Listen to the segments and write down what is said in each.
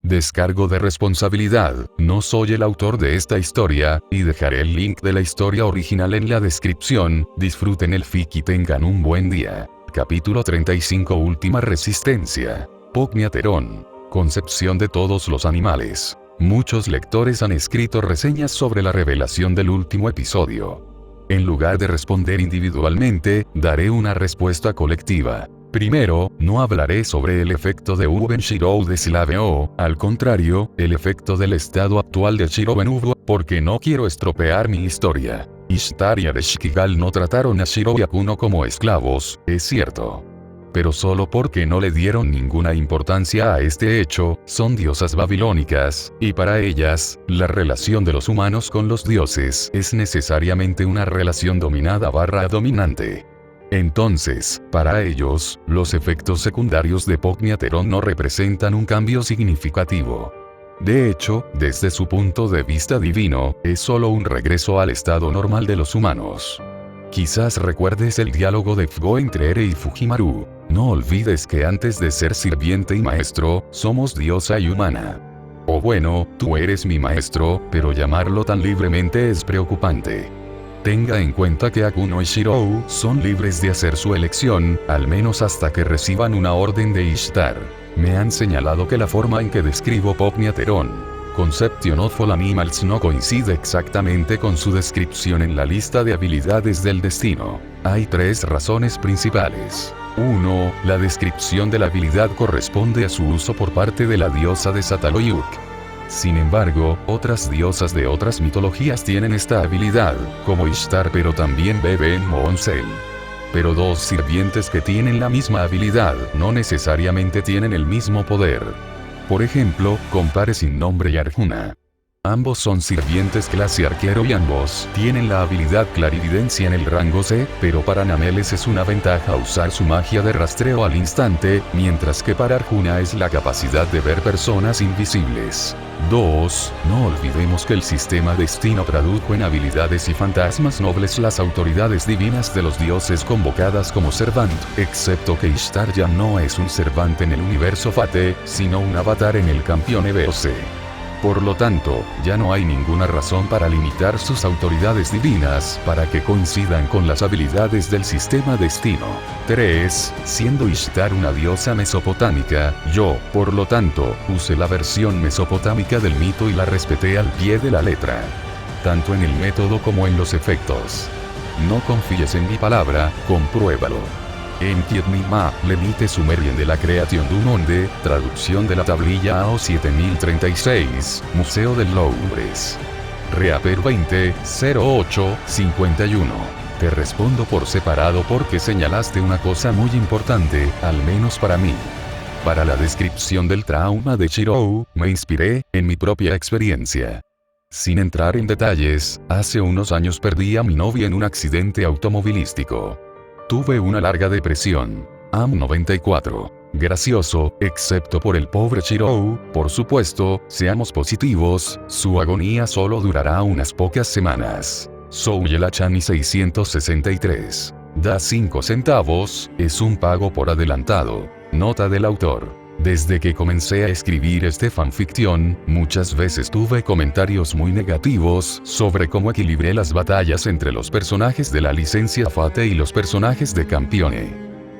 Descargo de responsabilidad, no soy el autor de esta historia, y dejaré el link de la historia original en la descripción. Disfruten el fic y tengan un buen día. Capítulo 35. Última resistencia. Pogniaterón. Concepción de todos los animales. Muchos lectores han escrito reseñas sobre la revelación del último episodio. En lugar de responder individualmente, daré una respuesta colectiva. Primero, no hablaré sobre el efecto de Uben Shirou de Slave O, al contrario, el efecto del estado actual de Shirou en Ubu, porque no quiero estropear mi historia. Ishtar y Ereshkigal no trataron a Shirou y Akuno como esclavos, es cierto. Pero solo porque no le dieron ninguna importancia a este hecho, son diosas babilónicas, y para ellas, la relación de los humanos con los dioses es necesariamente una relación dominada/dominante. Entonces, para ellos, los efectos secundarios de Pogniaterón no representan un cambio significativo. De hecho, desde su punto de vista divino, es solo un regreso al estado normal de los humanos. Quizás recuerdes el diálogo de Fugo entre Ere y Fujimaru. No olvides que antes de ser sirviente y maestro, somos diosa y humana. O bueno, tú eres mi maestro, pero llamarlo tan libremente es preocupante. Tenga en cuenta que Akuno y Shirou son libres de hacer su elección, al menos hasta que reciban una orden de Ishtar. Me han señalado que la forma en que describo Pogniaterón, Conception of All Animals, no coincide exactamente con su descripción en la lista de habilidades del destino. Hay tres razones principales. 1. La descripción de la habilidad corresponde a su uso por parte de la diosa de Sataloyuk. Sin embargo, otras diosas de otras mitologías tienen esta habilidad, como Ishtar, pero también Bebe en Moonsel. Pero dos sirvientes que tienen la misma habilidad no necesariamente tienen el mismo poder. Por ejemplo, compare Sin Nombre y Arjuna. Ambos son sirvientes clase arquero y ambos tienen la habilidad clarividencia en el rango C, pero para Nameles es una ventaja usar su magia de rastreo al instante, mientras que para Arjuna es la capacidad de ver personas invisibles. 2. No olvidemos que el sistema destino tradujo en habilidades y fantasmas nobles las autoridades divinas de los dioses convocadas como servant, excepto que Ishtar ya no es un servante en el universo Fate, sino un avatar en el campeón EBOC. Por lo tanto, ya no hay ninguna razón para limitar sus autoridades divinas para que coincidan con las habilidades del sistema destino. 3. Siendo Ishtar una diosa mesopotámica, yo, por lo tanto, usé la versión mesopotámica del mito y la respeté al pie de la letra. Tanto en el método como en los efectos. No confíes en mi palabra, compruébalo. En Kiedmima, Lemite Sumerian de la creación de un onde, traducción de la tablilla AO 7036, Museo del Louvre. Reaper 20, 08, 51. Te respondo por separado porque señalaste una cosa muy importante, al menos para mí. Para la descripción del trauma de Shirou, me inspiré en mi propia experiencia. Sin entrar en detalles, hace unos años perdí a mi novia en un accidente automovilístico. Tuve una larga depresión. AM 94. Gracioso, excepto por el pobre Shirou, por supuesto, seamos positivos, su agonía solo durará unas pocas semanas. Souyelachani 663. Da 5 centavos, es un pago por adelantado. Nota del autor. Desde que comencé a escribir este fanfiction, muchas veces tuve comentarios muy negativos sobre cómo equilibré las batallas entre los personajes de la licencia Fate y los personajes de Campione.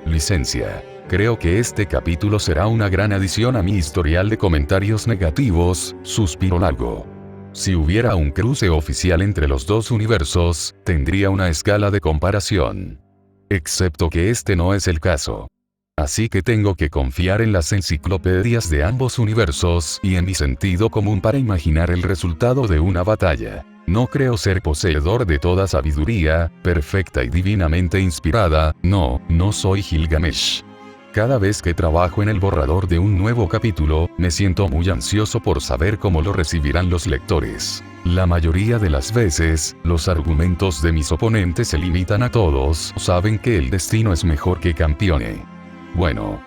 Licencia. Creo que este capítulo será una gran adición a mi historial de comentarios negativos, suspiro largo. Si hubiera un cruce oficial entre los dos universos, tendría una escala de comparación. Excepto que este no es el caso. Así que tengo que confiar en las enciclopedias de ambos universos y en mi sentido común para imaginar el resultado de una batalla. No creo ser poseedor de toda sabiduría, perfecta y divinamente inspirada, no soy Gilgamesh. Cada vez que trabajo en el borrador de un nuevo capítulo, me siento muy ansioso por saber cómo lo recibirán los lectores. La mayoría de las veces, los argumentos de mis oponentes se limitan a todos saben que el destino es mejor que Campione. Bueno.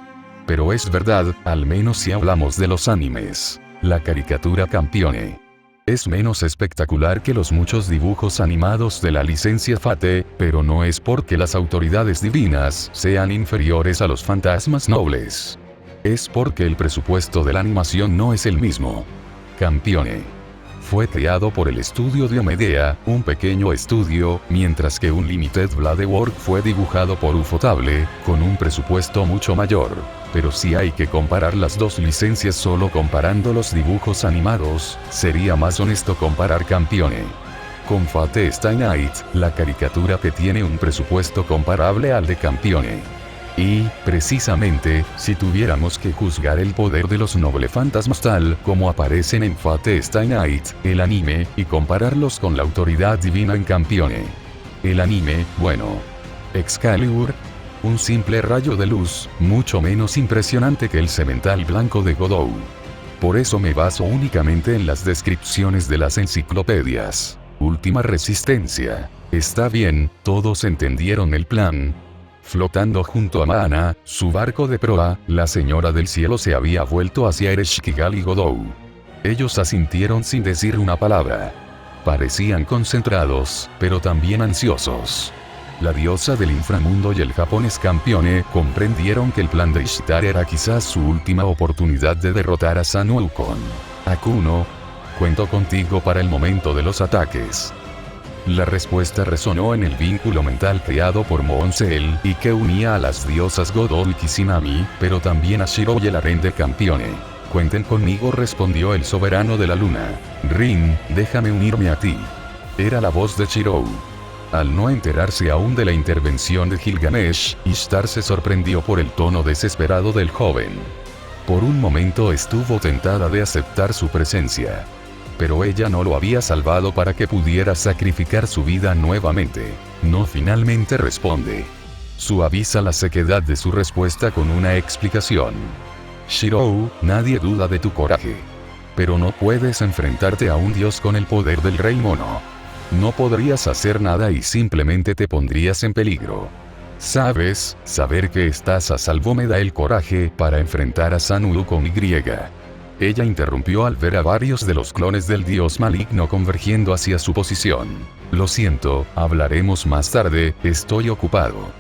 Pero es verdad, al menos si hablamos de los animes. La caricatura Campione es menos espectacular que los muchos dibujos animados de la licencia Fate, pero no es porque las autoridades divinas sean inferiores a los fantasmas nobles. Es porque el presupuesto de la animación no es el mismo. Campione fue creado por el estudio Diomedea, un pequeño estudio, mientras que Unlimited Blade Work fue dibujado por Ufotable, con un presupuesto mucho mayor. Pero si hay que comparar las dos licencias solo comparando los dibujos animados, sería más honesto comparar Campione con Fate Stay Night, la caricatura que tiene un presupuesto comparable al de Campione. Y, precisamente, si tuviéramos que juzgar el poder de los noble fantasmas tal como aparecen en Fate Stay Night, el anime, y compararlos con la autoridad divina en Campione. El anime, bueno. Excalibur. Un simple rayo de luz, mucho menos impresionante que el semental blanco de Godou. Por eso me baso únicamente en las descripciones de las enciclopedias. Última resistencia. Está bien, todos entendieron el plan. Flotando junto a Maana, su barco de proa, la señora del cielo se había vuelto hacia Ereshkigal y Godou. Ellos asintieron sin decir una palabra. Parecían concentrados, pero también ansiosos. La diosa del inframundo y el japonés Campione comprendieron que el plan de Ishtar era quizás su última oportunidad de derrotar a Sun Wukong. Akuno, cuento contigo para el momento de los ataques. La respuesta resonó en el vínculo mental creado por Moonsel y que unía a las diosas Godou y Kishinami, pero también a Shirou y el harén de Campione. Cuenten conmigo, respondió el soberano de la luna. Rin, déjame unirme a ti. Era la voz de Shirou. Al no enterarse aún de la intervención de Gilgamesh, Ishtar se sorprendió por el tono desesperado del joven. Por un momento estuvo tentada de aceptar su presencia. Pero ella no lo había salvado para que pudiera sacrificar su vida nuevamente. No, finalmente responde. Suaviza la sequedad de su respuesta con una explicación. Shirou, nadie duda de tu coraje. Pero no puedes enfrentarte a un dios con el poder del rey mono. No podrías hacer nada y simplemente te pondrías en peligro. ¿Sabes? Saber que estás a salvo me da el coraje para enfrentar a Sun Wukong y. Ella interrumpió al ver a varios de los clones del dios maligno convergiendo hacia su posición. Lo siento, hablaremos más tarde, estoy ocupado.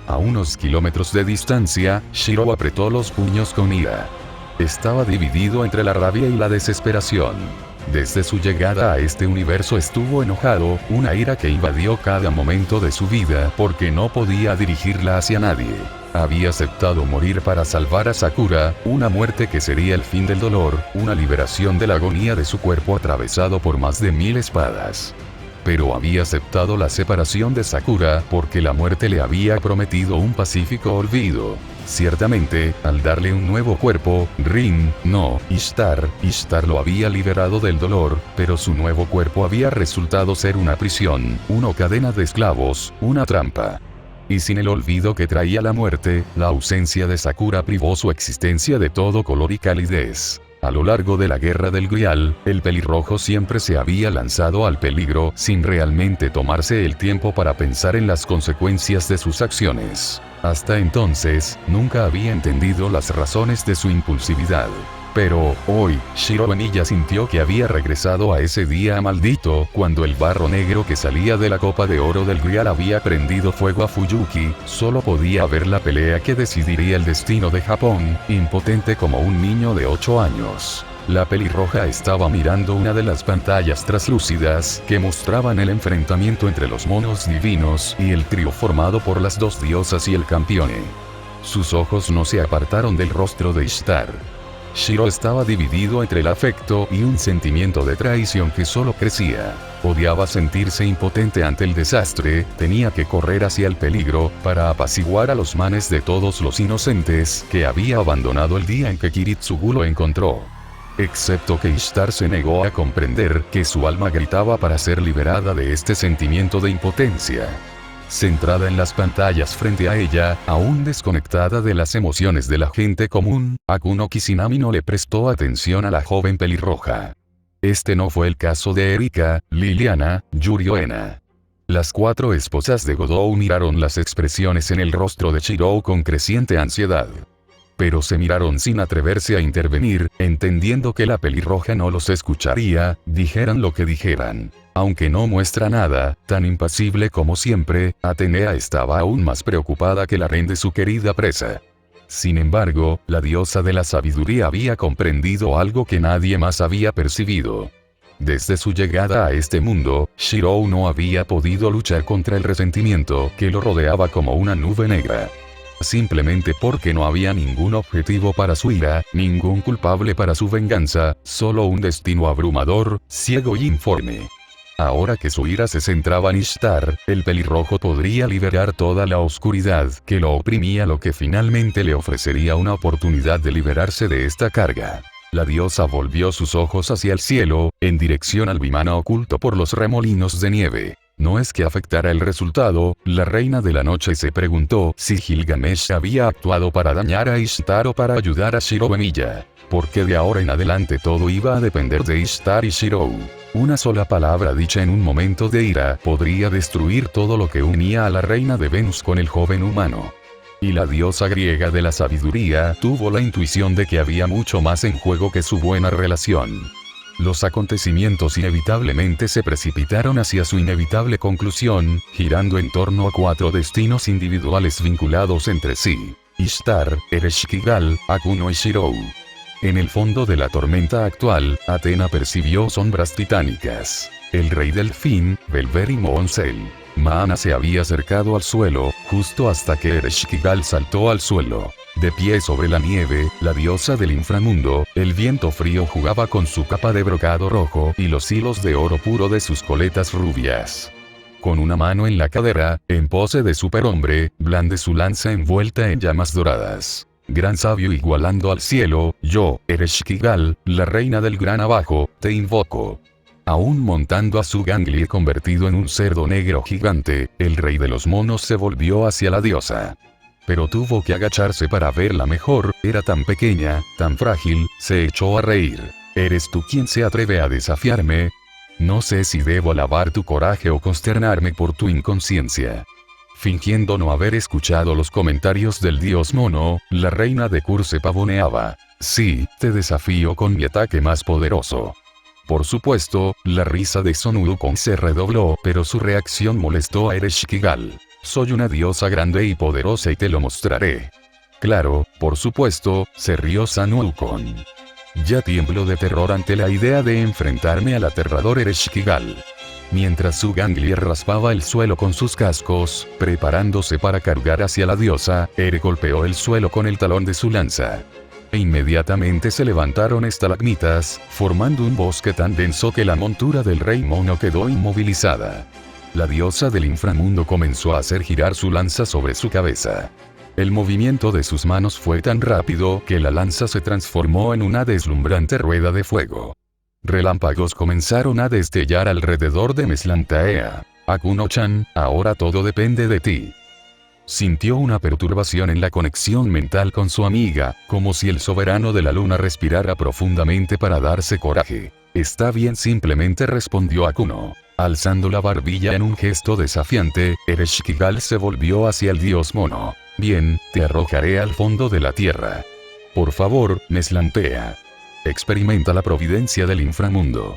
A unos kilómetros de distancia, Shirou apretó los puños con ira. Estaba dividido entre la rabia y la desesperación. Desde su llegada a este universo estuvo enojado, una ira que invadió cada momento de su vida porque no podía dirigirla hacia nadie. Había aceptado morir para salvar a Sakura, una muerte que sería el fin del dolor, una liberación de la agonía de su cuerpo atravesado por más de 1000 espadas. Pero había aceptado la separación de Sakura porque la muerte le había prometido un pacífico olvido. Ciertamente, al darle un nuevo cuerpo, Ishtar lo había liberado del dolor, pero su nuevo cuerpo había resultado ser una prisión, una cadena de esclavos, una trampa. Y sin el olvido que traía la muerte, la ausencia de Sakura privó su existencia de todo color y calidez. A lo largo de la guerra del Grial, el pelirrojo siempre se había lanzado al peligro sin realmente tomarse el tiempo para pensar en las consecuencias de sus acciones. Hasta entonces, nunca había entendido las razones de su impulsividad. Pero, hoy, Shirou Benilla sintió que había regresado a ese día maldito, cuando el barro negro que salía de la copa de oro del Grial había prendido fuego a Fuyuki. Solo podía ver la pelea que decidiría el destino de Japón, impotente como un niño de 8 años. La pelirroja estaba mirando una de las pantallas translúcidas que mostraban el enfrentamiento entre los monos divinos y el trío formado por las dos diosas y el Campione. Sus ojos no se apartaron del rostro de Ishtar. Shirou estaba dividido entre el afecto y un sentimiento de traición que solo crecía. Odiaba sentirse impotente ante el desastre, tenía que correr hacia el peligro, para apaciguar a los manes de todos los inocentes que había abandonado el día en que Kiritsugu lo encontró. Excepto que Ishtar se negó a comprender que su alma gritaba para ser liberada de este sentimiento de impotencia. Centrada en las pantallas frente a ella, aún desconectada de las emociones de la gente común, Akuno Kishinami no le prestó atención a la joven pelirroja. Este no fue el caso de Erika, Liliana, Yuri o Ena. Las 4 esposas de Godou miraron las expresiones en el rostro de Shirou con creciente ansiedad. Pero se miraron sin atreverse a intervenir, entendiendo que la pelirroja no los escucharía, dijeran lo que dijeran. Aunque no muestra nada, tan impasible como siempre, Atenea estaba aún más preocupada que la harén de su querida presa. Sin embargo, la diosa de la sabiduría había comprendido algo que nadie más había percibido. Desde su llegada a este mundo, Shirou no había podido luchar contra el resentimiento que lo rodeaba como una nube negra. Simplemente porque no había ningún objetivo para su ira, ningún culpable para su venganza, solo un destino abrumador, ciego y informe. Ahora que su ira se centraba en Ishtar, el pelirrojo podría liberar toda la oscuridad que lo oprimía, lo que finalmente le ofrecería una oportunidad de liberarse de esta carga. La diosa volvió sus ojos hacia el cielo, en dirección al Vimana oculto por los remolinos de nieve. No es que afectara el resultado, la reina de la noche se preguntó si Gilgamesh había actuado para dañar a Ishtar o para ayudar a Shirou en ella. Porque de ahora en adelante todo iba a depender de Ishtar y Shirou. Una sola palabra dicha en un momento de ira podría destruir todo lo que unía a la reina de Venus con el joven humano. Y la diosa griega de la sabiduría tuvo la intuición de que había mucho más en juego que su buena relación. Los acontecimientos inevitablemente se precipitaron hacia su inevitable conclusión, girando en torno a 4 destinos individuales vinculados entre sí: Ishtar, Ereshkigal, Akuno y Shirou. En el fondo de la tormenta actual, Atena percibió sombras titánicas. El rey delfín, Belver y Moonsel. Maana se había acercado al suelo, justo hasta que Ereshkigal saltó al suelo. De pie sobre la nieve, la diosa del inframundo, el viento frío jugaba con su capa de brocado rojo y los hilos de oro puro de sus coletas rubias. Con una mano en la cadera, en pose de superhombre, blande su lanza envuelta en llamas doradas. Gran sabio igualando al cielo, yo, Ereshkigal, la reina del gran abajo, te invoco. Aún montando a su Ganglir convertido en un cerdo negro gigante, el rey de los monos se volvió hacia la diosa. Pero tuvo que agacharse para verla mejor, era tan pequeña, tan frágil, se echó a reír. ¿Eres tú quien se atreve a desafiarme? No sé si debo alabar tu coraje o consternarme por tu inconsciencia. Fingiendo no haber escuchado los comentarios del dios mono, la reina de Kur se pavoneaba. Sí, te desafío con mi ataque más poderoso. Por supuesto, la risa de Sun Wukong se redobló, pero su reacción molestó a Ereshkigal. Soy una diosa grande y poderosa y te lo mostraré. Claro, por supuesto, se rió Sun Wukong. Ya tiemblo de terror ante la idea de enfrentarme al aterrador Ereshkigal. Mientras su Ganglir raspaba el suelo con sus cascos, preparándose para cargar hacia la diosa, Ere golpeó el suelo con el talón de su lanza. E inmediatamente se levantaron estalagmitas, formando un bosque tan denso que la montura del rey mono quedó inmovilizada. La diosa del inframundo comenzó a hacer girar su lanza sobre su cabeza. El movimiento de sus manos fue tan rápido que la lanza se transformó en una deslumbrante rueda de fuego. Relámpagos comenzaron a destellar alrededor de Meslantaea. Akuno-chan, ahora todo depende de ti. Sintió una perturbación en la conexión mental con su amiga, como si el soberano de la luna respirara profundamente para darse coraje. Está bien, simplemente respondió Akuno. Alzando la barbilla en un gesto desafiante, Ereshkigal se volvió hacia el dios mono. Bien, te arrojaré al fondo de la tierra. Por favor, Meslantea. Experimenta la providencia del inframundo.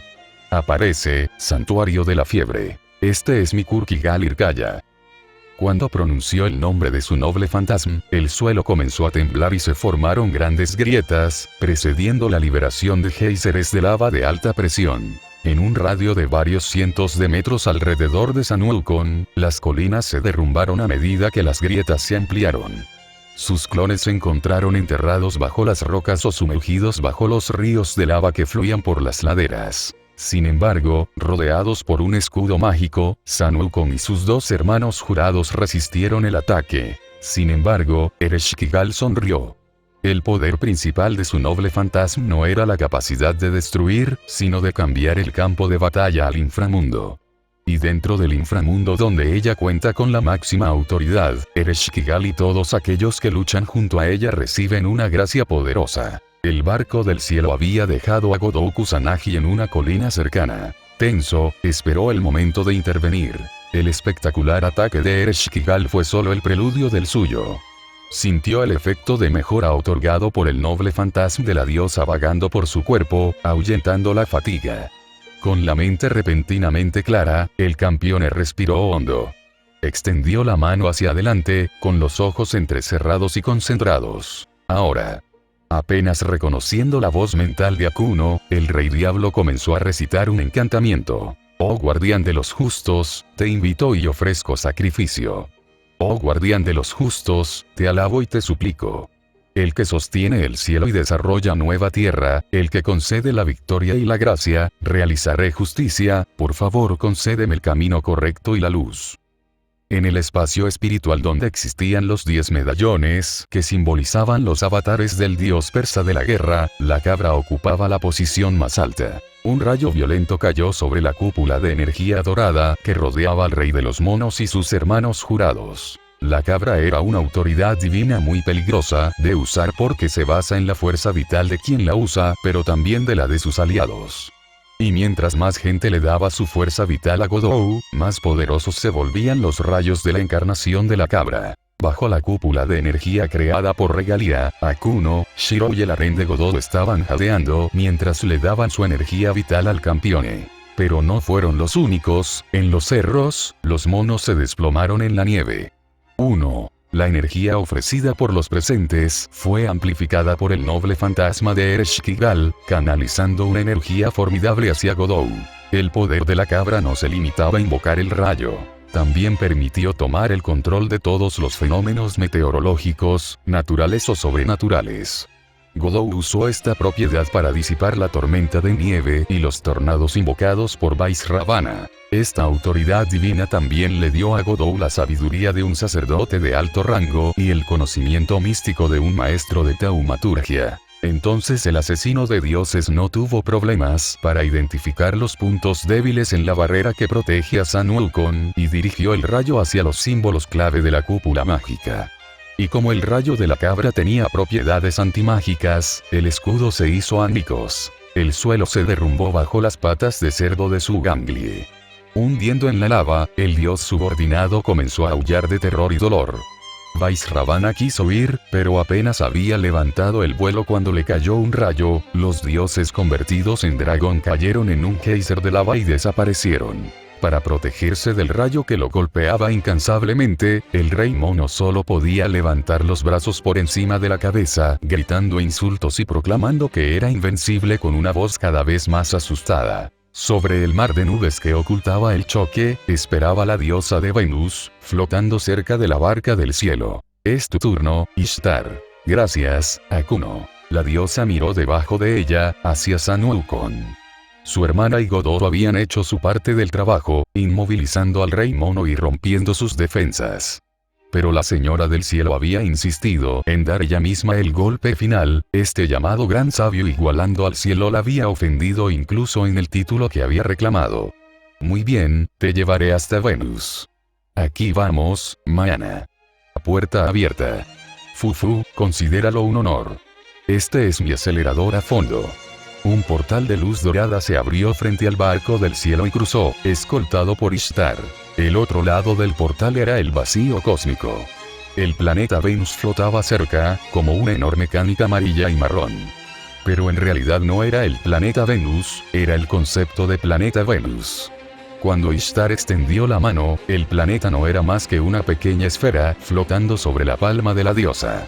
Aparece, santuario de la fiebre. Este es mi Kurkigal Irkaya. Cuando pronunció el nombre de su noble fantasma, el suelo comenzó a temblar y se formaron grandes grietas, precediendo la liberación de géiseres de lava de alta presión. En un radio de varios cientos de metros alrededor de Sun Wukong, las colinas se derrumbaron a medida que las grietas se ampliaron. Sus clones se encontraron enterrados bajo las rocas o sumergidos bajo los ríos de lava que fluían por las laderas. Sin embargo, rodeados por un escudo mágico, Sun Wukong y sus 2 hermanos jurados resistieron el ataque. Sin embargo, Ereshkigal sonrió. El poder principal de su noble fantasma no era la capacidad de destruir, sino de cambiar el campo de batalla al inframundo. Y dentro del inframundo donde ella cuenta con la máxima autoridad, Ereshkigal y todos aquellos que luchan junto a ella reciben una gracia poderosa. El barco del cielo había dejado a Godou Kusanagi en una colina cercana. Tenso, esperó el momento de intervenir. El espectacular ataque de Ereshkigal fue solo el preludio del suyo. Sintió el efecto de mejora otorgado por el noble fantasma de la diosa vagando por su cuerpo, ahuyentando la fatiga. Con la mente repentinamente clara, el campeón respiró hondo. Extendió la mano hacia adelante, con los ojos entrecerrados y concentrados. Ahora. Apenas reconociendo la voz mental de Akuno, el rey diablo comenzó a recitar un encantamiento. Oh guardián de los justos, te invito y ofrezco sacrificio. Oh guardián de los justos, te alabo y te suplico. El que sostiene el cielo y desarrolla nueva tierra, el que concede la victoria y la gracia, realizaré justicia, por favor concédeme el camino correcto y la luz. En el espacio espiritual donde existían los 10 medallones, que simbolizaban los avatares del dios persa de la guerra, la cabra ocupaba la posición más alta. Un rayo violento cayó sobre la cúpula de energía dorada que rodeaba al rey de los monos y sus hermanos jurados. La cabra era una autoridad divina muy peligrosa de usar porque se basa en la fuerza vital de quien la usa, pero también de la de sus aliados. Y mientras más gente le daba su fuerza vital a Godou, más poderosos se volvían los rayos de la encarnación de la cabra. Bajo la cúpula de energía creada por Regalia, Akuno, Shiro y el harén de Godou estaban jadeando mientras le daban su energía vital al campeone. Pero no fueron los únicos, en los cerros, los monos se desplomaron en la nieve. 1. La energía ofrecida por los presentes fue amplificada por el noble fantasma de Ereshkigal, canalizando una energía formidable hacia Godou. El poder de la cabra no se limitaba a invocar el rayo. También permitió tomar el control de todos los fenómenos meteorológicos, naturales o sobrenaturales. Godou usó esta propiedad para disipar la tormenta de nieve y los tornados invocados por Vaisravana. Esta autoridad divina también le dio a Godou la sabiduría de un sacerdote de alto rango y el conocimiento místico de un maestro de taumaturgia. Entonces el asesino de dioses no tuvo problemas para identificar los puntos débiles en la barrera que protege a Sun Wukong y dirigió el rayo hacia los símbolos clave de la cúpula mágica. Y como el rayo de la cabra tenía propiedades antimágicas, el escudo se hizo añicos. El suelo se derrumbó bajo las patas de cerdo de su Ganglie. Hundiendo en la lava, el dios subordinado comenzó a aullar de terror y dolor. Vaisravana quiso huir, pero apenas había levantado el vuelo cuando le cayó un rayo, los dioses convertidos en dragón cayeron en un geyser de lava y desaparecieron. Para protegerse del rayo que lo golpeaba incansablemente, el rey mono solo podía levantar los brazos por encima de la cabeza, gritando insultos y proclamando que era invencible con una voz cada vez más asustada. Sobre el mar de nubes que ocultaba el choque, esperaba la diosa de Venus, flotando cerca de la barca del cielo. Es tu turno, Ishtar. Gracias, Akuno. La diosa miró debajo de ella, hacia Sun Wukong. Su hermana y Godou habían hecho su parte del trabajo, inmovilizando al rey mono y rompiendo sus defensas. Pero la señora del cielo había insistido en dar ella misma el golpe final, este llamado gran sabio igualando al cielo la había ofendido incluso en el título que había reclamado. Muy bien, te llevaré hasta Venus. Aquí vamos, Maana. Puerta abierta. Fufu, considéralo un honor. Este es mi acelerador a fondo. Un portal de luz dorada se abrió frente al barco del cielo y cruzó, escoltado por Ishtar. El otro lado del portal era el vacío cósmico. El planeta Venus flotaba cerca, como una enorme canica amarilla y marrón. Pero en realidad no era el planeta Venus, era el concepto de planeta Venus. Cuando Ishtar extendió la mano, el planeta no era más que una pequeña esfera, flotando sobre la palma de la diosa.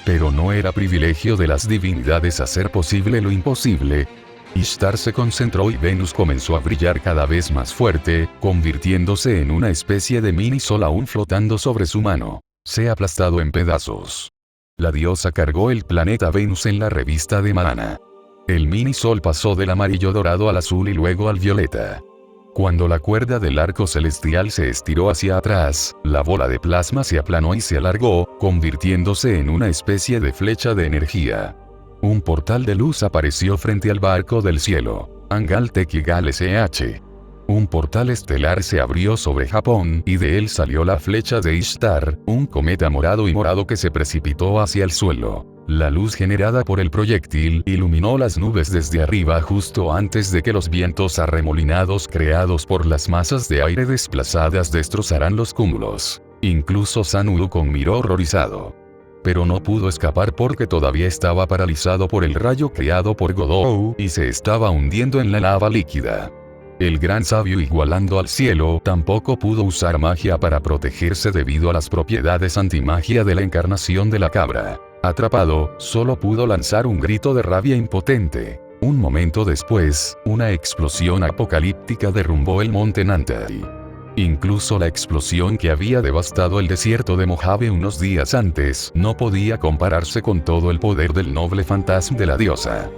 Pero no era privilegio de las divinidades hacer posible lo imposible. Ishtar se concentró y Venus comenzó a brillar cada vez más fuerte, convirtiéndose en una especie de mini sol aún flotando sobre su mano. Se ha aplastado en pedazos. La diosa cargó el planeta Venus en la revista de Maana. El mini sol pasó del amarillo dorado al azul y luego al violeta. Cuando la cuerda del arco celestial se estiró hacia atrás, la bola de plasma se aplanó y se alargó, convirtiéndose en una especie de flecha de energía. Un portal de luz apareció frente al barco del cielo. Angal Tekigal SH. Un portal estelar se abrió sobre Japón y de él salió la flecha de Ishtar, un cometa morado y morado que se precipitó hacia el suelo. La luz generada por el proyectil iluminó las nubes desde arriba justo antes de que los vientos arremolinados creados por las masas de aire desplazadas destrozaran los cúmulos. Incluso Sun Wukong miró horrorizado. Pero no pudo escapar porque todavía estaba paralizado por el rayo creado por Godou y se estaba hundiendo en la lava líquida. El gran sabio, igualando al cielo, tampoco pudo usar magia para protegerse debido a las propiedades antimagia de la encarnación de la cabra. Atrapado, solo pudo lanzar un grito de rabia impotente. Un momento después, una explosión apocalíptica derrumbó el monte Nantai. Incluso la explosión que había devastado el desierto de Mojave unos días antes no podía compararse con todo el poder del noble fantasma de la diosa.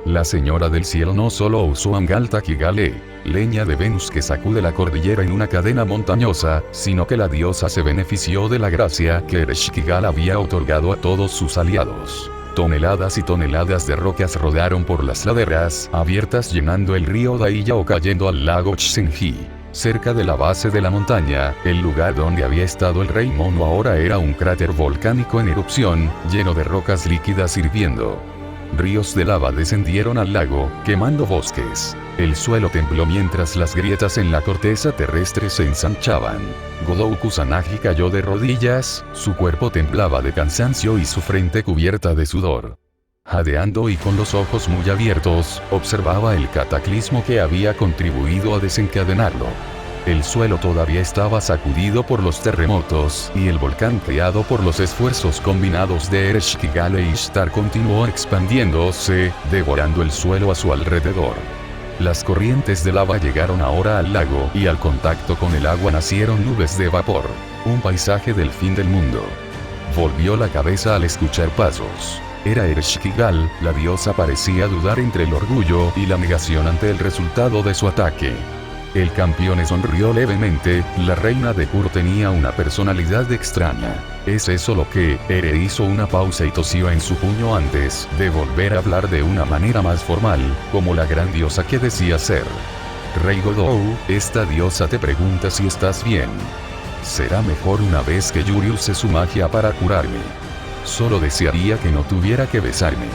La señora del cielo no solo usó Angalta Kigale, leña de Venus que sacude la cordillera en una cadena montañosa, sino que la diosa se benefició de la gracia que Ereshkigal había otorgado a todos sus aliados. Toneladas y toneladas de rocas rodaron por las laderas abiertas llenando el río Dailla o cayendo al lago Chsenji. Cerca de la base de la montaña, el lugar donde había estado el rey mono ahora era un cráter volcánico en erupción, lleno de rocas líquidas hirviendo. Ríos de lava descendieron al lago, quemando bosques. El suelo tembló mientras las grietas en la corteza terrestre se ensanchaban. Godou Kusanagi cayó de rodillas, su cuerpo temblaba de cansancio y su frente cubierta de sudor. Jadeando y con los ojos muy abiertos, observaba el cataclismo que había contribuido a desencadenarlo. El suelo todavía estaba sacudido por los terremotos, y el volcán creado por los esfuerzos combinados de Ereshkigal e Ishtar continuó expandiéndose, devorando el suelo a su alrededor. Las corrientes de lava llegaron ahora al lago, y al contacto con el agua nacieron nubes de vapor. Un paisaje del fin del mundo. Volvió la cabeza al escuchar pasos. Era Ereshkigal, la diosa parecía dudar entre el orgullo y la negación ante el resultado de su ataque. El campeón sonrió levemente, la reina de Kur tenía una personalidad extraña. ¿Es eso lo que? Ere hizo una pausa y tosió en su puño antes de volver a hablar de una manera más formal, como la gran diosa que decía ser. Rey Godou, esta diosa te pregunta si estás bien. Será mejor una vez que Yuri use su magia para curarme. Solo desearía que no tuviera que besarme.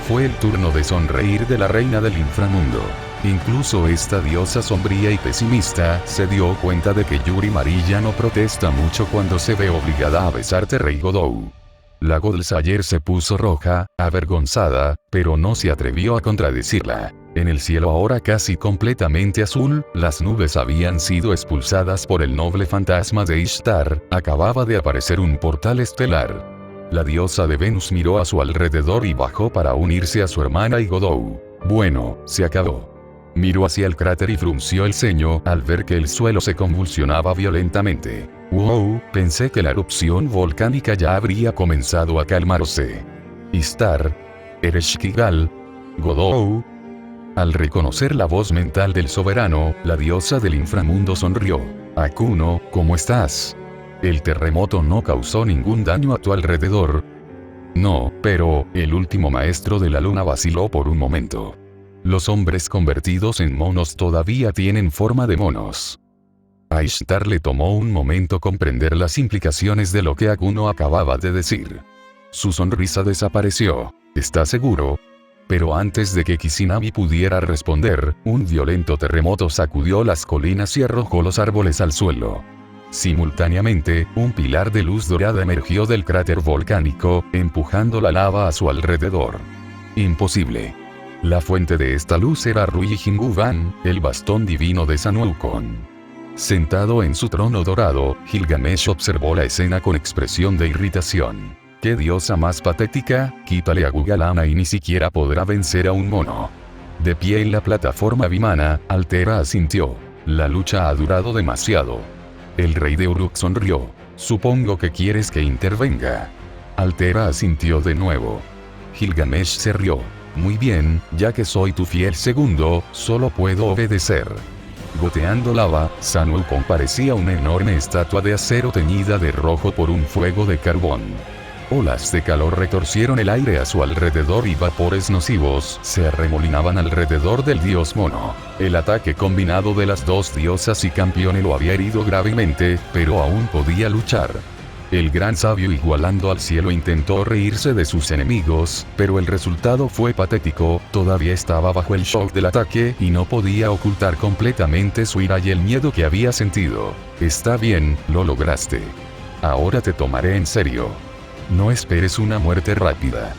Fue el turno de sonreír de la reina del inframundo. Incluso esta diosa sombría y pesimista se dio cuenta de que Yuri Marilla no protesta mucho cuando se ve obligada a besarte, Rey Godou. La Godsayer se puso roja, avergonzada, pero no se atrevió a contradecirla. En el cielo ahora casi completamente azul, las nubes habían sido expulsadas por el noble fantasma de Ishtar, acababa de aparecer un portal estelar. La diosa de Venus miró a su alrededor y bajó para unirse a su hermana y Godou. Bueno, se acabó. Miró hacia el cráter y frunció el ceño al ver que el suelo se convulsionaba violentamente. Wow, pensé que la erupción volcánica ya habría comenzado a calmarse. Ishtar. Ereshkigal. Godou. Al reconocer la voz mental del soberano, la diosa del inframundo sonrió. Akuno, ¿cómo estás? El terremoto no causó ningún daño a tu alrededor. No, pero, el último maestro de la luna vaciló por un momento. Los hombres convertidos en monos todavía tienen forma de monos. A Ishtar le tomó un momento comprender las implicaciones de lo que Akuno acababa de decir. Su sonrisa desapareció. ¿Está seguro? Pero antes de que Kishinami pudiera responder, un violento terremoto sacudió las colinas y arrojó los árboles al suelo. Simultáneamente, un pilar de luz dorada emergió del cráter volcánico, empujando la lava a su alrededor. Imposible. La fuente de esta luz era Rui Jinguban, el bastón divino de Sanuukon. Sentado en su trono dorado, Gilgamesh observó la escena con expresión de irritación. ¡Qué diosa más patética! Quítale a Gugalana y ni siquiera podrá vencer a un mono. De pie en la plataforma Vimana, Altera asintió. La lucha ha durado demasiado. El rey de Uruk sonrió. Supongo que quieres que intervenga. Altera asintió de nuevo. Gilgamesh se rió. Muy bien, ya que soy tu fiel segundo, solo puedo obedecer. Goteando lava, Sanuukon parecía una enorme estatua de acero teñida de rojo por un fuego de carbón. Olas de calor retorcieron el aire a su alrededor y vapores nocivos se arremolinaban alrededor del dios mono. El ataque combinado de las dos diosas y campeone lo había herido gravemente, pero aún podía luchar. El gran sabio igualando al cielo intentó reírse de sus enemigos, pero el resultado fue patético, todavía estaba bajo el shock del ataque y no podía ocultar completamente su ira y el miedo que había sentido. Está bien, lo lograste. Ahora te tomaré en serio. No esperes una muerte rápida.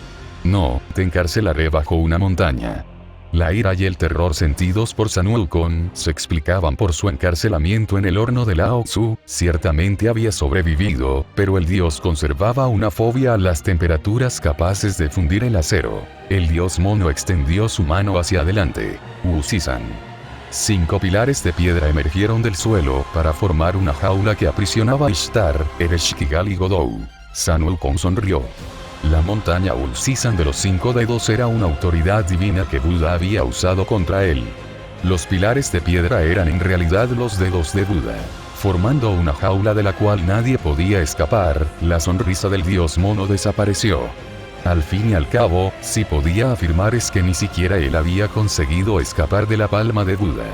No, te encarcelaré bajo una montaña. La ira y el terror sentidos por Sun Wukong se explicaban por su encarcelamiento en el horno de Lao Tzu. Ciertamente había sobrevivido, pero el dios conservaba una fobia a las temperaturas capaces de fundir el acero. El dios mono extendió su mano hacia adelante. Wuxisan. 5 pilares de piedra emergieron del suelo para formar una jaula que aprisionaba a Ishtar, Ereshkigal y Godou. Sun Wukong sonrió. La montaña Wuxisan de los 5 dedos era una autoridad divina que Buda había usado contra él. Los pilares de piedra eran en realidad los dedos de Buda. Formando una jaula de la cual nadie podía escapar, la sonrisa del dios mono desapareció. Al fin y al cabo, si podía afirmar es que ni siquiera él había conseguido escapar de la palma de Buda.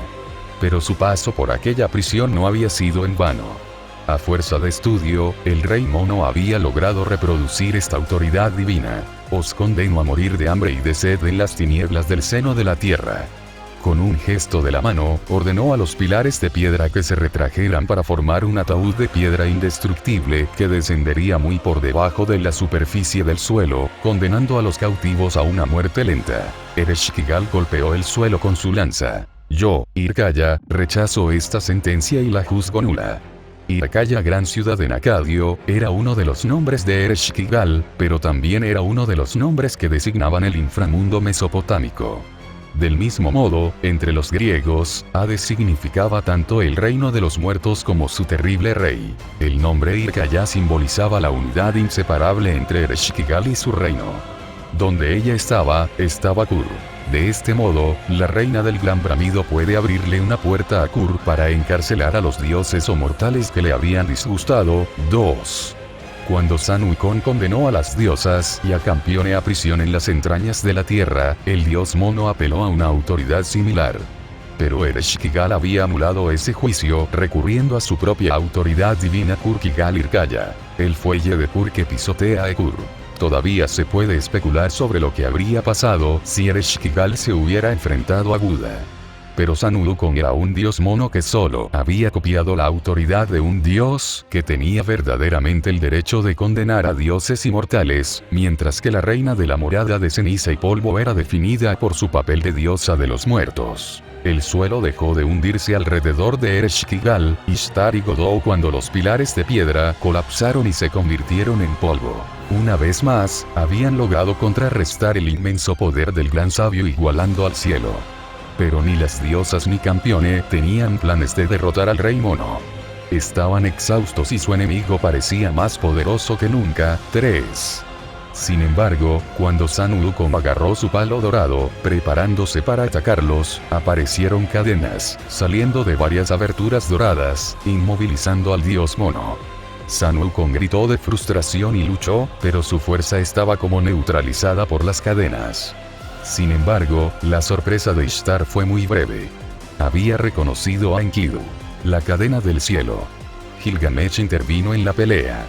Pero su paso por aquella prisión no había sido en vano. A fuerza de estudio, el rey mono había logrado reproducir esta autoridad divina. Os condeno a morir de hambre y de sed en las tinieblas del seno de la tierra. Con un gesto de la mano, ordenó a los pilares de piedra que se retrajeran para formar un ataúd de piedra indestructible que descendería muy por debajo de la superficie del suelo, condenando a los cautivos a una muerte lenta. Ereshkigal golpeó el suelo con su lanza. Yo, Irkaya, rechazo esta sentencia y la juzgo nula. Irkaya, gran ciudad en Acadio, era uno de los nombres de Ereshkigal, pero también era uno de los nombres que designaban el inframundo mesopotámico. Del mismo modo, entre los griegos, Hades significaba tanto el reino de los muertos como su terrible rey. El nombre Irkaya simbolizaba la unidad inseparable entre Ereshkigal y su reino. Donde ella estaba Kur. De este modo, la reina del Gran Bramido puede abrirle una puerta a Kur para encarcelar a los dioses o mortales que le habían disgustado. 2. Cuando Sun Wukong condenó a las diosas y a Campione a prisión en las entrañas de la tierra, el dios mono apeló a una autoridad similar. Pero Ereshkigal había anulado ese juicio recurriendo a su propia autoridad divina Kurkigal Irkaya, el fuelle de Kur que pisotea a Kur. Todavía se puede especular sobre lo que habría pasado si Ereshkigal se hubiera enfrentado a Buda. Pero Sun Wukong era un dios mono que solo había copiado la autoridad de un dios que tenía verdaderamente el derecho de condenar a dioses inmortales, mientras que la reina de la morada de ceniza y polvo era definida por su papel de diosa de los muertos. El suelo dejó de hundirse alrededor de Ereshkigal, Ishtar y Godou cuando los pilares de piedra colapsaron y se convirtieron en polvo. Una vez más, habían logrado contrarrestar el inmenso poder del gran sabio igualando al cielo. Pero ni las diosas ni Campione tenían planes de derrotar al rey mono. Estaban exhaustos y su enemigo parecía más poderoso que nunca. 3. Sin embargo, cuando Sun Wukong agarró su palo dorado, preparándose para atacarlos, aparecieron cadenas, saliendo de varias aberturas doradas, inmovilizando al dios mono. Sun Wukong gritó de frustración y luchó, pero su fuerza estaba como neutralizada por las cadenas. Sin embargo, la sorpresa de Ishtar fue muy breve. Había reconocido a Enkidu, la cadena del cielo. Gilgamesh intervino en la pelea.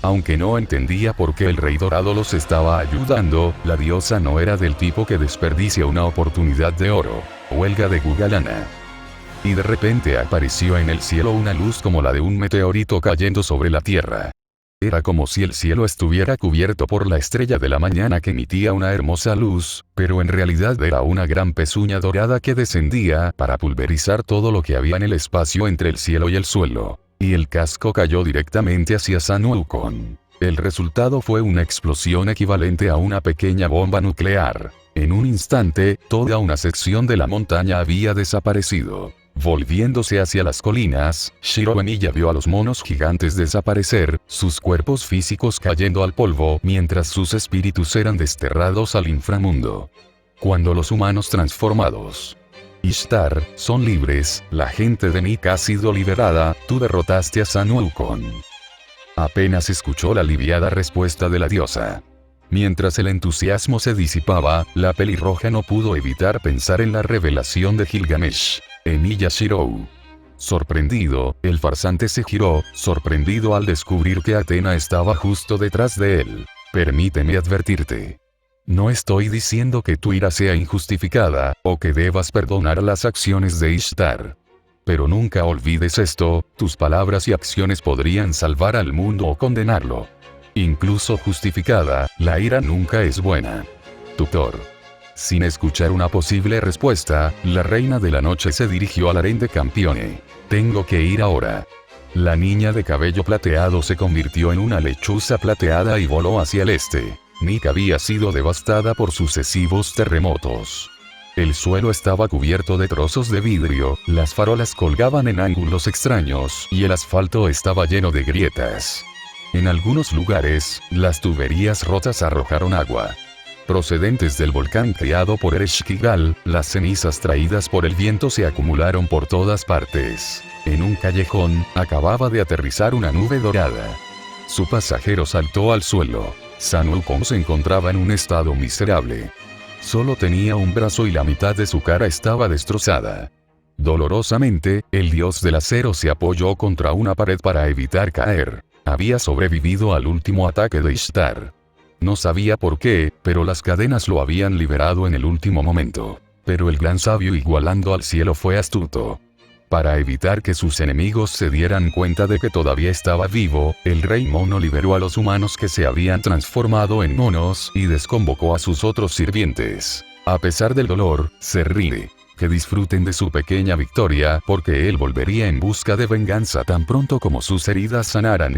Aunque no entendía por qué el rey dorado los estaba ayudando, la diosa no era del tipo que desperdicia una oportunidad de oro. Huelga de Gugalana. Y de repente apareció en el cielo una luz como la de un meteorito cayendo sobre la tierra. Era como si el cielo estuviera cubierto por la estrella de la mañana que emitía una hermosa luz, pero en realidad era una gran pezuña dorada que descendía para pulverizar todo lo que había en el espacio entre el cielo y el suelo. Y el casco cayó directamente hacia Sun Wukong. El resultado fue una explosión equivalente a una pequeña bomba nuclear. En un instante, toda una sección de la montaña había desaparecido. Volviéndose hacia las colinas, Shiro Emilla vio a los monos gigantes desaparecer, sus cuerpos físicos cayendo al polvo mientras sus espíritus eran desterrados al inframundo. Cuando los humanos transformados Ishtar son libres, la gente de Nik ha sido liberada, tú derrotaste a Sun Wukong. Apenas escuchó la aliviada respuesta de la diosa. Mientras el entusiasmo se disipaba, la pelirroja no pudo evitar pensar en la revelación de Gilgamesh. Emilia Shirou. Sorprendido, el farsante se giró, sorprendido al descubrir que Atena estaba justo detrás de él. Permíteme advertirte. No estoy diciendo que tu ira sea injustificada, o que debas perdonar las acciones de Ishtar. Pero nunca olvides esto, tus palabras y acciones podrían salvar al mundo o condenarlo. Incluso justificada, la ira nunca es buena. Tutor. Sin escuchar una posible respuesta, la reina de la noche se dirigió al harén de Campione. Tengo que ir ahora. La niña de cabello plateado se convirtió en una lechuza plateada y voló hacia el este. Nick había sido devastada por sucesivos terremotos. El suelo estaba cubierto de trozos de vidrio, las farolas colgaban en ángulos extraños y el asfalto estaba lleno de grietas. En algunos lugares, las tuberías rotas arrojaron agua. Procedentes del volcán creado por Ereshkigal, las cenizas traídas por el viento se acumularon por todas partes. En un callejón, acababa de aterrizar una nube dorada. Su pasajero saltó al suelo. Sun Wukong se encontraba en un estado miserable. Solo tenía un brazo y la mitad de su cara estaba destrozada. Dolorosamente, el dios del acero se apoyó contra una pared para evitar caer. Había sobrevivido al último ataque de Ishtar. No sabía por qué, pero las cadenas lo habían liberado en el último momento. Pero el gran sabio igualando al cielo fue astuto. Para evitar que sus enemigos se dieran cuenta de que todavía estaba vivo, el rey mono liberó a los humanos que se habían transformado en monos y desconvocó a sus otros sirvientes. A pesar del dolor, se ríe. Que disfruten de su pequeña victoria porque él volvería en busca de venganza tan pronto como sus heridas sanaran.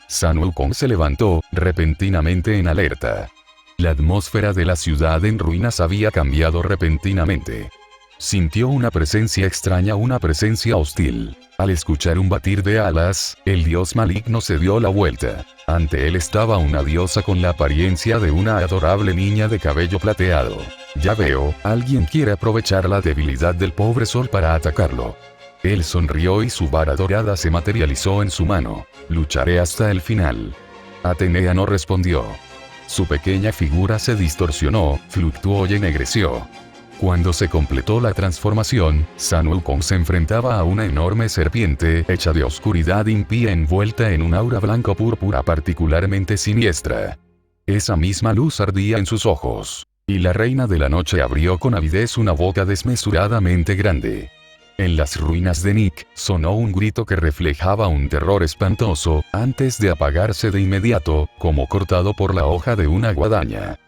Sun Wukong se levantó, repentinamente en alerta. La atmósfera de la ciudad en ruinas había cambiado repentinamente. Sintió una presencia extraña, una presencia hostil. Al escuchar un batir de alas, el dios maligno se dio la vuelta. Ante él estaba una diosa con la apariencia de una adorable niña de cabello plateado. Ya veo, alguien quiere aprovechar la debilidad del pobre sol para atacarlo. Él sonrió y su vara dorada se materializó en su mano. Lucharé hasta el final. Atenea no respondió. Su pequeña figura se distorsionó, fluctuó y ennegreció. Cuando se completó la transformación, Sun Wukong se enfrentaba a una enorme serpiente hecha de oscuridad impía envuelta en un aura blanco-púrpura particularmente siniestra. Esa misma luz ardía en sus ojos. Y la reina de la noche abrió con avidez una boca desmesuradamente grande. En las ruinas de Nick, sonó un grito que reflejaba un terror espantoso, antes de apagarse de inmediato, como cortado por la hoja de una guadaña.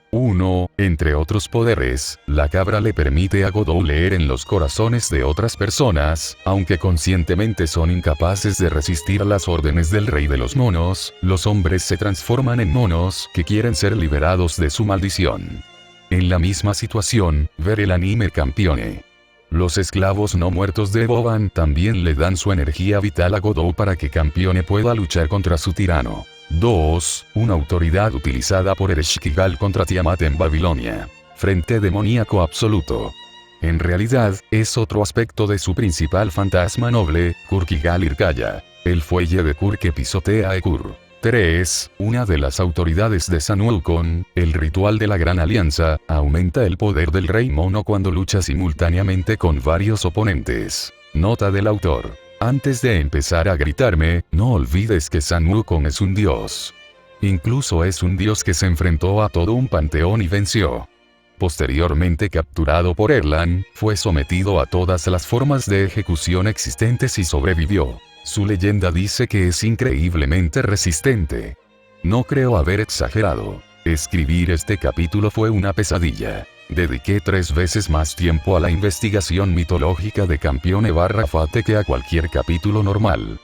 Entre otros poderes, la cabra le permite a Godot leer en los corazones de otras personas, aunque conscientemente son incapaces de resistir a las órdenes del rey de los monos, los hombres se transforman en monos que quieren ser liberados de su maldición. En la misma situación, ver el anime Campione. Los esclavos no muertos de Boban también le dan su energía vital a Godot para que Campione pueda luchar contra su tirano. 2. Una autoridad utilizada por Ereshkigal contra Tiamat en Babilonia. Frente demoníaco absoluto. En realidad, es otro aspecto de su principal fantasma noble, Kurkigal-Irkaya, el fuelle de Kur que pisotea a Ekur. 3. Una de las autoridades de Sun Wukong, el ritual de la Gran Alianza, aumenta el poder del rey mono cuando lucha simultáneamente con varios oponentes. Nota del autor. Antes de empezar a gritarme, no olvides que Sun Wukong es un dios. Incluso es un dios que se enfrentó a todo un panteón y venció. Posteriormente capturado por Erlang, fue sometido a todas las formas de ejecución existentes y sobrevivió. Su leyenda dice que es increíblemente resistente. No creo haber exagerado. Escribir este capítulo fue una pesadilla. Dediqué 3 veces más tiempo a la investigación mitológica de Campione / Fate que a cualquier capítulo normal.